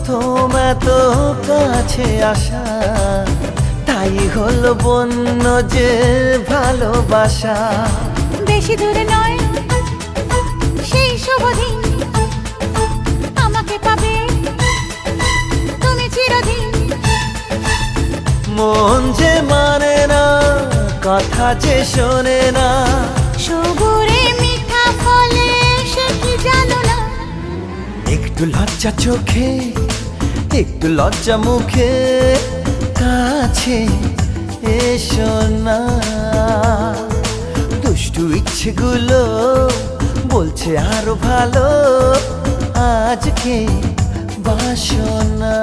প্রথম এত কাছে আসা, তাই হলো বন্য যে ভালোবাসা। বেশি দূরে নয় সেই শুভ দিন, আমাকে পাবে তুমি চিরদিন। মন যে মানে না, কথা যে শোনে না, সবুরে মিঠা ফলে সে কি জানো না। একটু লজ্জা চোখে, একটু লজ্জা মুখে, কাছে এসো না। দুষ্টু ইচ্ছেগুলো বলছে আরো ভালো, আজকে বাসনা।